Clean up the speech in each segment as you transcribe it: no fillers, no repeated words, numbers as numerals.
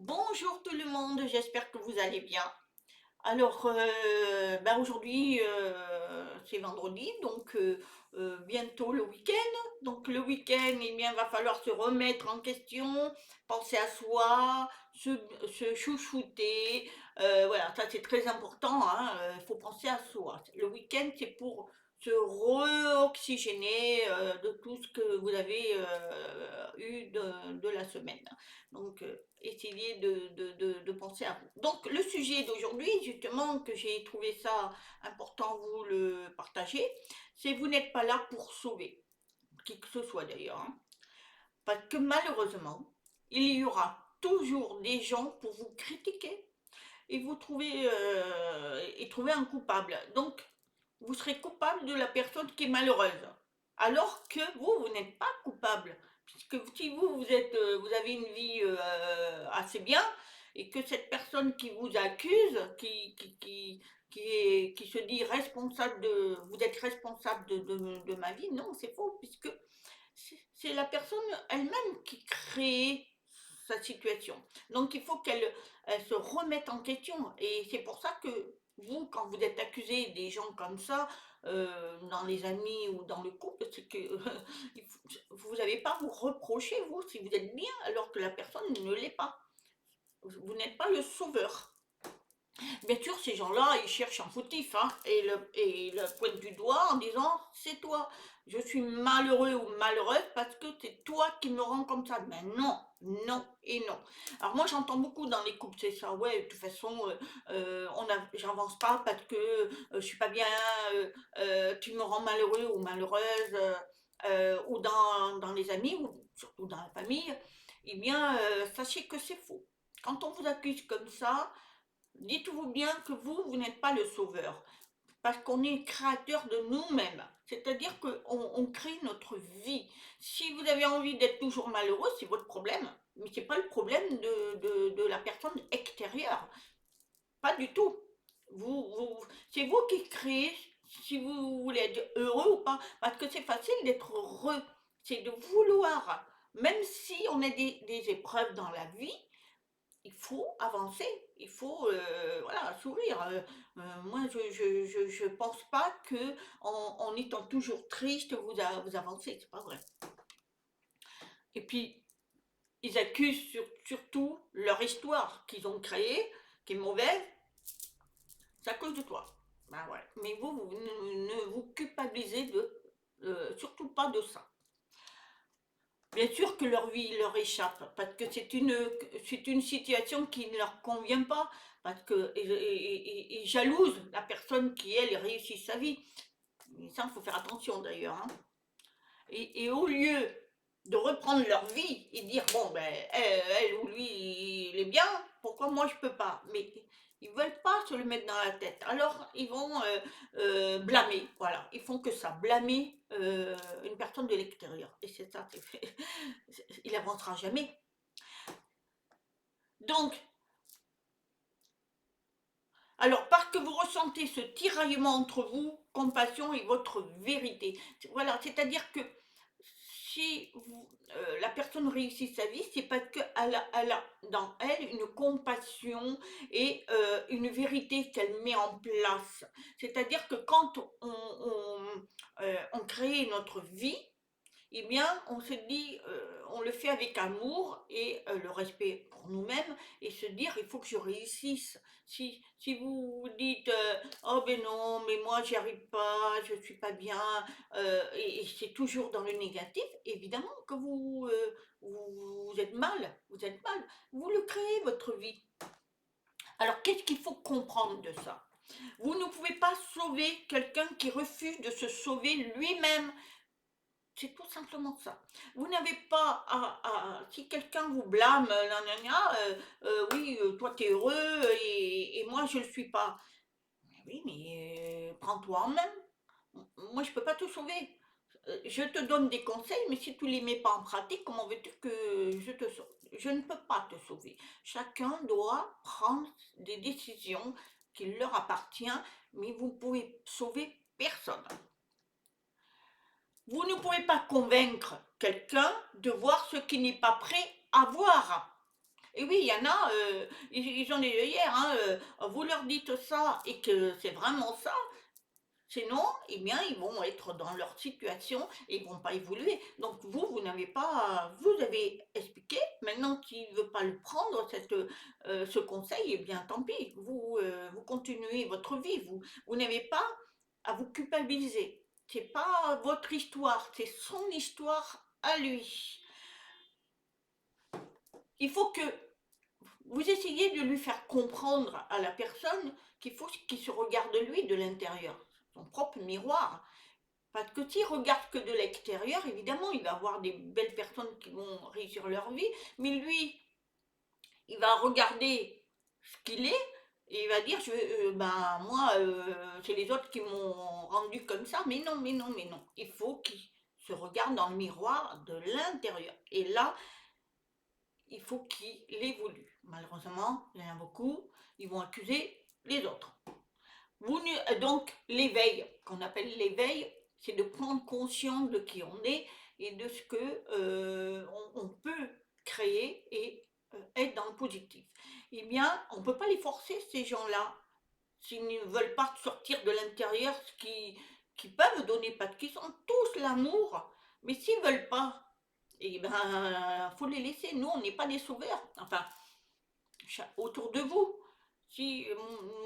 Bonjour tout le monde, j'espère que vous allez bien. Alors, aujourd'hui, c'est vendredi, donc bientôt le week-end. Donc le week-end, eh bien, va falloir se remettre en question, penser à soi, se chouchouter. Voilà, ça c'est très important, hein, il faut penser à soi. Le week-end, c'est pour se re-oxygéner de tout ce que vous avez eu de la semaine. Donc, essayez de penser à vous. Donc, le sujet d'aujourd'hui, justement, que j'ai trouvé ça important vous le partager, c'est vous n'êtes pas là pour sauver, qui que ce soit d'ailleurs, hein. Parce que malheureusement, il y aura toujours des gens pour vous critiquer et vous trouver un coupable. Donc, vous serez coupable de la personne qui est malheureuse. Alors que vous n'êtes pas coupable. Puisque si vous avez une vie assez bien, et que cette personne qui vous accuse, qui se dit responsable vous êtes responsable de ma vie, non, c'est faux, puisque c'est la personne elle-même qui crée sa situation. Donc il faut qu'elle se remette en question. Et c'est pour ça que vous, quand vous êtes accusé des gens comme ça, dans les amis ou dans le couple, c'est que vous n'avez pas à vous reprocher, vous, si vous êtes bien, alors que la personne ne l'est pas. Vous n'êtes pas le sauveur. Bien sûr, ces gens-là, ils cherchent un fautif, hein, et le pointent du doigt en disant c'est toi. Je suis malheureux ou malheureuse parce que c'est toi qui me rends comme ça. Mais non, non et non. Alors moi, j'entends beaucoup dans les couples, c'est ça. Ouais, de toute façon, j'avance pas parce que je suis pas bien. Tu me rends malheureux ou malheureuse, ou dans les amis ou surtout dans la famille. Eh bien, sachez que c'est faux. Quand on vous accuse comme ça, dites-vous bien que vous n'êtes pas le sauveur, parce qu'on est créateur de nous-mêmes. C'est-à-dire qu'on crée notre vie. Si vous avez envie d'être toujours malheureux, c'est votre problème, mais ce n'est pas le problème de la personne extérieure. Pas du tout. C'est vous qui créez si vous voulez être heureux ou pas, parce que c'est facile d'être heureux. C'est de vouloir, même si on a des épreuves dans la vie, il faut avancer, il faut voilà, sourire. Moi, je pense pas que en étant toujours triste, vous avancez, c'est pas vrai. Et puis, ils accusent surtout leur histoire qu'ils ont créée, qui est mauvaise, c'est à cause de toi. Ben ouais. Mais vous ne vous culpabilisez surtout pas de ça. Bien sûr que leur vie leur échappe, parce que c'est une situation qui ne leur convient pas, parce que et jalouse la personne qui, elle, réussit sa vie. Et ça, il faut faire attention d'ailleurs, hein. Et au lieu de reprendre leur vie et dire, bon, ben, elle ou lui, il est bien, pourquoi moi je peux pas? Mais ils veulent pas se le mettre dans la tête. Alors, ils vont blâmer, voilà. Ils font que ça, blâmer une personne de l'extérieur. Et c'est ça, il n'avancera jamais. Donc, alors, parce que vous ressentez ce tiraillement entre vous, compassion et votre vérité. Voilà, c'est-à-dire que si la personne réussit sa vie, c'est parce qu'elle a dans elle une compassion et une vérité qu'elle met en place. C'est-à-dire que quand on crée notre vie, eh bien, on se dit, on le fait avec amour et le respect pour nous-mêmes et se dire, il faut que je réussisse. Si vous vous dites, oh ben non, mais moi j'y arrive pas, je suis pas bien, et c'est toujours dans le négatif, évidemment que vous êtes mal, vous êtes mal. Vous le créez, votre vie. Alors, qu'est-ce qu'il faut comprendre de ça? Vous ne pouvez pas sauver quelqu'un qui refuse de se sauver lui-même. C'est tout simplement ça. Vous n'avez pas si quelqu'un vous blâme, nanana, oui, toi t'es heureux et moi je ne le suis pas. Mais oui, mais prends-toi en main. Moi je peux pas te sauver. Je te donne des conseils, mais si tu les mets pas en pratique, comment veux-tu que je te sauve? Je ne peux pas te sauver. Chacun doit prendre des décisions qui leur appartiennent, mais vous pouvez sauver personne. Vous ne pouvez pas convaincre quelqu'un de voir ce qu'il n'est pas prêt à voir. Et oui, il y en a, ils ont des œillères, hein, vous leur dites ça et que c'est vraiment ça, sinon, eh bien, ils vont être dans leur situation et ils vont pas évoluer. Donc vous n'avez pas, vous avez expliqué. Maintenant qu'il veut pas le prendre, ce conseil, eh bien, tant pis. Vous continuez votre vie. Vous n'avez pas à vous culpabiliser. C'est pas votre histoire, c'est son histoire à lui. Il faut que vous essayiez de lui faire comprendre à la personne qu'il faut qu'il se regarde lui de l'intérieur, son propre miroir. Parce que s'il regarde que de l'extérieur, évidemment, il va avoir des belles personnes qui vont réussir leur vie, mais lui, il va regarder ce qu'il est et il va dire, ben moi, c'est les autres qui m'ont rendu comme ça, mais non, mais non, mais non. Il faut qu'il se regarde dans le miroir de l'intérieur. Et là, il faut qu'il évolue. Malheureusement, il y en a beaucoup, ils vont accuser les autres. Donc, l'éveil, qu'on appelle l'éveil, c'est de prendre conscience de qui on est et de ce que on peut créer et être dans le positif. Eh bien, on ne peut pas les forcer, ces gens-là, s'ils ne veulent pas sortir de l'intérieur ce qui peuvent donner, parce qu'ils sont tous l'amour, mais s'ils ne veulent pas, eh ben, faut les laisser. Nous, on n'est pas des sauveurs. Enfin, autour de vous. Si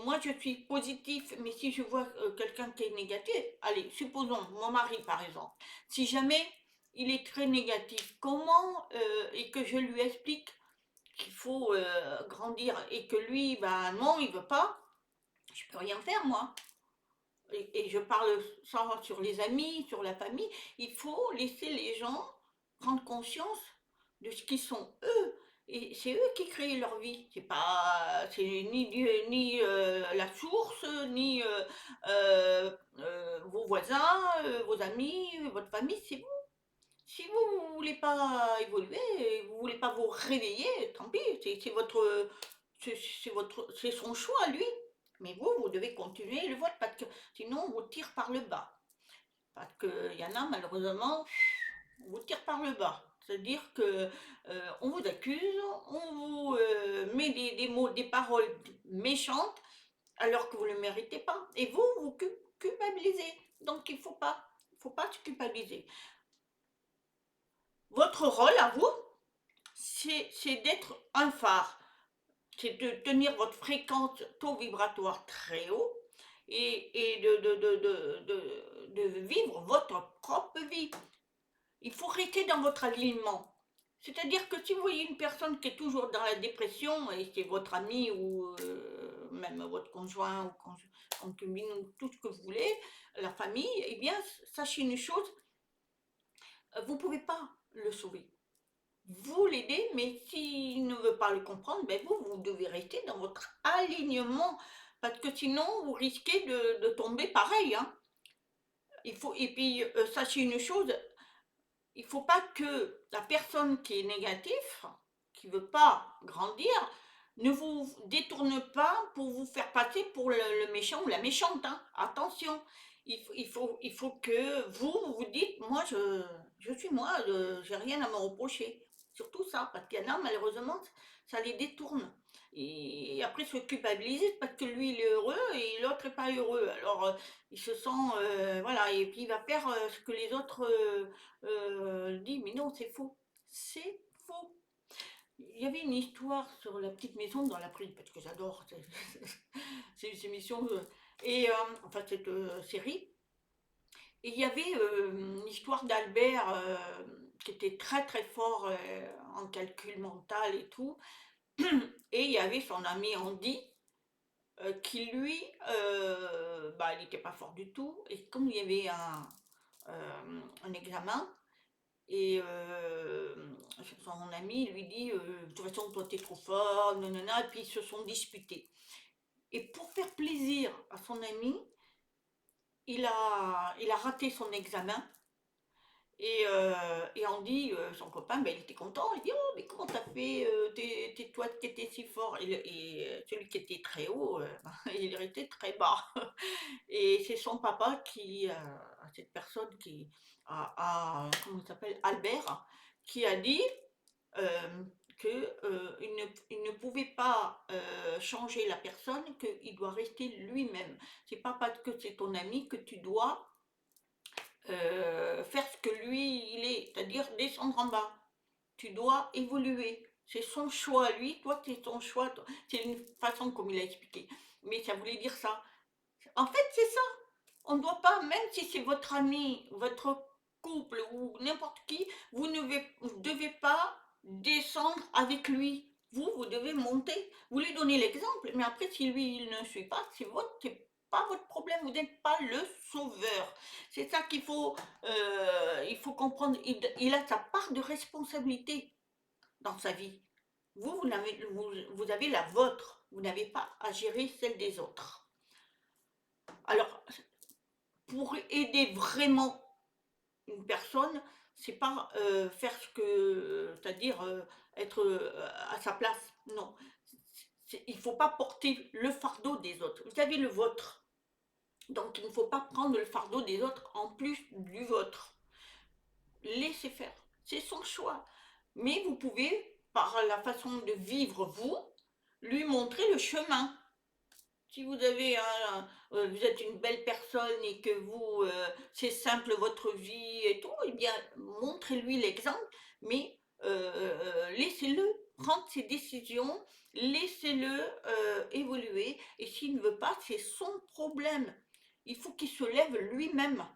moi je suis positif, mais si je vois quelqu'un qui est négatif, allez, supposons mon mari par exemple, si jamais il est très négatif, comment et que je lui explique qu'il faut grandir et que lui, bah non, il veut pas, je peux rien faire moi. Et je parle sans sur les amis, sur la famille, il faut laisser les gens prendre conscience de ce qu'ils sont eux. Et c'est eux qui créent leur vie. C'est pas, c'est ni Dieu, ni la source, ni vos voisins, vos amis, votre famille. C'est vous. Si vous ne voulez pas évoluer, vous voulez pas vous réveiller, tant pis. C'est votre, c'est son choix lui. Mais vous devez continuer le vote parce que sinon on vous tire par le bas. Parce qu'il y en a malheureusement, on vous tire par le bas. C'est-à-dire que on vous accuse, on vous met des mots, des paroles méchantes alors que vous ne le méritez pas. Et vous culpabilisez. Donc faut pas se culpabiliser. Votre rôle à vous, c'est d'être un phare. C'est de tenir votre fréquence taux vibratoire très haut et de vivre votre propre vie. Il faut rester dans votre alignement. C'est-à-dire que si vous voyez une personne qui est toujours dans la dépression, et c'est votre ami ou même votre conjoint ou concubine ou tout ce que vous voulez, la famille, eh bien, sachez une chose, vous ne pouvez pas le sauver. Vous l'aidez, mais s'il ne veut pas le comprendre, ben vous devez rester dans votre alignement, parce que sinon, vous risquez de tomber pareil, hein. Et puis, sachez une chose, il ne faut pas que la personne qui est négative, qui ne veut pas grandir, ne vous détourne pas pour vous faire passer pour le méchant ou la méchante, hein. Attention, il faut que vous dites, moi je suis moi, j'ai rien à me reprocher. Surtout ça, parce qu'il y en a malheureusement, ça les détourne. Et après se culpabiliser parce que lui il est heureux et l'autre n'est pas heureux. Alors il se sent, voilà, et puis il va faire ce que les autres disent, mais non, c'est faux. C'est faux. Il y avait une histoire sur la petite maison dans la prairie, parce que j'adore ces émissions, et enfin cette série. Et il y avait une histoire d'Albert qui était très très fort en calcul mental et tout. Et il y avait son ami Andy qui lui, bah, il n'était pas fort du tout. Et comme il y avait un examen, et son ami lui dit de toute façon, toi, t'es trop fort, nanana, et puis ils se sont disputés. Et pour faire plaisir à son ami, il a raté son examen. Et Andy, son copain, ben, il était content. Il dit: «Oh, mais comment t'as fait t'es toi qui étais si fort?» Et celui qui était très haut, il est resté très bas. Et c'est son papa qui, à cette personne comment il s'appelle? Albert, qui a dit, que il ne pouvait pas changer la personne, qu'il doit rester lui-même. C'est pas parce que c'est ton ami que tu dois faire ce que lui il est, c'est-à-dire descendre en bas. Tu dois évoluer. C'est son choix à lui, toi c'est ton choix. C'est une façon comme il a expliqué. Mais ça voulait dire ça. En fait, c'est ça. On ne doit pas, même si c'est votre ami, votre couple ou n'importe qui, vous devez pas descendre avec lui. Vous devez monter. Vous lui donnez l'exemple, mais après, si lui, il ne suit pas, c'est pas votre problème. Vous n'êtes pas le sauveur. C'est ça il faut comprendre. Il a sa part de responsabilité dans sa vie. Vous avez la vôtre. Vous n'avez pas à gérer celle des autres. Alors, pour aider vraiment une personne, c'est pas faire ce que, c'est-à-dire être à sa place. Non, il faut pas porter le fardeau des autres. Vous avez le vôtre, donc il ne faut pas prendre le fardeau des autres en plus du vôtre. Laissez faire, c'est son choix. Mais vous pouvez, par la façon de vivre vous, lui montrer le chemin. Si vous avez vous êtes une belle personne et que c'est simple votre vie et tout, eh bien, montrez-lui l'exemple, mais laissez-le prendre ses décisions, laissez-le évoluer, et s'il ne veut pas, c'est son problème. Il faut qu'il se lève lui-même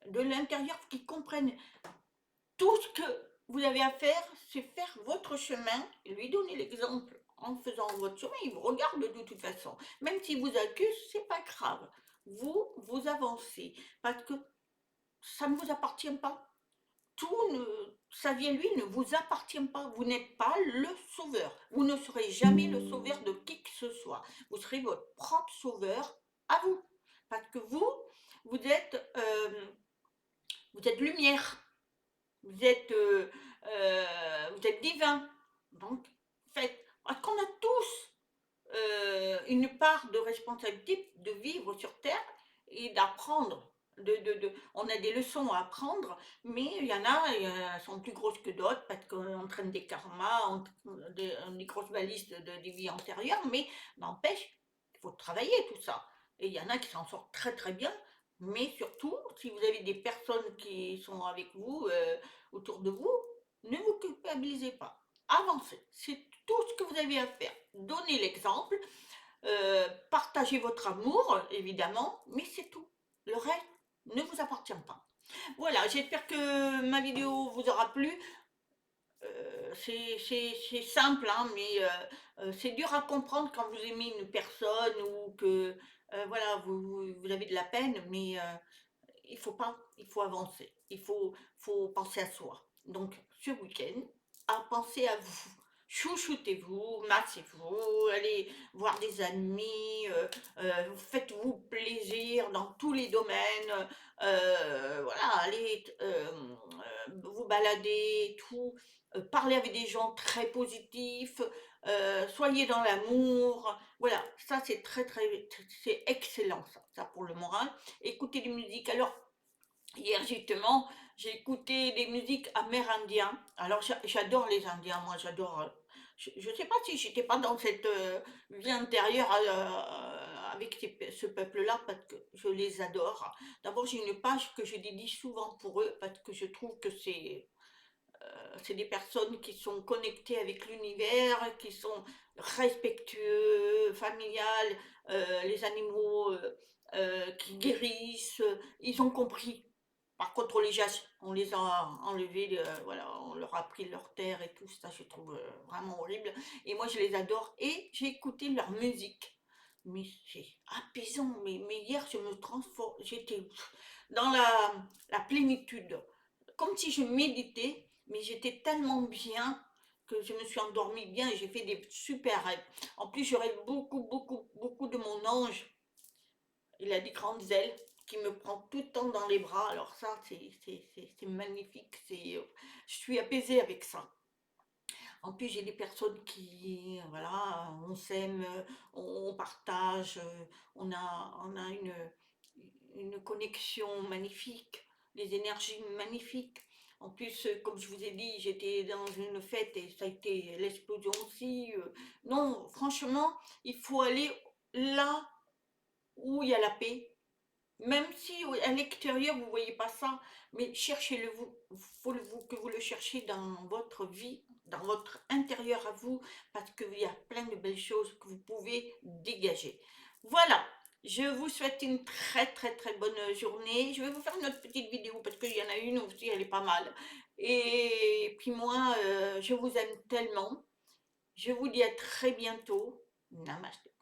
de l'intérieur, qu'il comprenne tout ce que vous avez à faire, c'est faire votre chemin, et lui donner l'exemple en faisant votre chemin. Il vous regarde de toute façon. Même s'il vous accuse, c'est pas grave. Vous avancez. Parce que ça ne vous appartient pas. Sa vie à lui ne vous appartient pas. Vous n'êtes pas le sauveur. Vous ne serez jamais le sauveur de qui que ce soit. Vous serez votre propre sauveur à vous. Parce que vous êtes lumière. Vous êtes divin. Donc, faites. Parce qu'on a tous une part de responsabilité de vivre sur Terre et d'apprendre. On a des leçons à apprendre, mais il y en a, elles sont plus grosses que d'autres parce qu'on entraîne des karmas, des grosses valises des vies antérieures, mais n'empêche, il faut travailler tout ça. Et il y en a qui s'en sortent très très bien, mais surtout, si vous avez des personnes qui sont avec vous, autour de vous, ne vous culpabilisez pas. Avancez. C'est tout ce que vous avez à faire. Donnez l'exemple, partagez votre amour, évidemment, mais c'est tout. Le reste ne vous appartient pas. Voilà, j'espère que ma vidéo vous aura plu. C'est simple, hein, mais c'est dur à comprendre quand vous aimez une personne ou que voilà, vous avez de la peine, mais il faut avancer, faut penser à soi. Donc, ce week-end, à penser à vous. Chouchoutez-vous, massez-vous, allez voir des amis, faites-vous plaisir dans tous les domaines, voilà, allez vous balader, tout, parlez avec des gens très positifs, soyez dans l'amour, voilà, ça c'est c'est excellent ça pour le moral. Écoutez des musiques. Alors, hier justement, j'ai écouté des musiques amérindiennes. Alors, j'adore les Indiens, moi j'adore. Je ne sais pas si j'étais pas dans cette vie intérieure avec ce peuple-là, parce que je les adore. D'abord, j'ai une page que je dédie souvent pour eux, parce que je trouve que c'est des personnes qui sont connectées avec l'univers, qui sont respectueux, familiales, les animaux qui guérissent, ils ont compris. Par contre, on les a enlevés, voilà, on leur a pris leur terre et tout ça, je trouve vraiment horrible. Et moi, je les adore et j'ai écouté leur musique. Mais c'est apaisant. Mais hier, je me transforme, j'étais dans la plénitude, comme si je méditais, mais j'étais tellement bien que je me suis endormie bien et j'ai fait des super rêves. En plus, je rêve beaucoup de mon ange. Il a des grandes ailes qui me prend tout le temps dans les bras. Alors ça, c'est magnifique. Je suis apaisée avec ça. En plus, j'ai des personnes qui, voilà, on s'aime, on partage, on a une connexion magnifique, des énergies magnifiques. En plus, comme je vous ai dit, j'étais dans une fête et ça a été l'explosion aussi. Non, franchement, il faut aller là où il y a la paix. Même si à l'extérieur, vous ne voyez pas ça, mais cherchez-le vous. Il faut que vous le cherchiez dans votre vie, dans votre intérieur à vous, parce qu'il y a plein de belles choses que vous pouvez dégager. Voilà, je vous souhaite une très très très bonne journée. Je vais vous faire une autre petite vidéo parce qu'il y en a une aussi, elle est pas mal. Et puis moi, je vous aime tellement. Je vous dis à très bientôt. Namaste.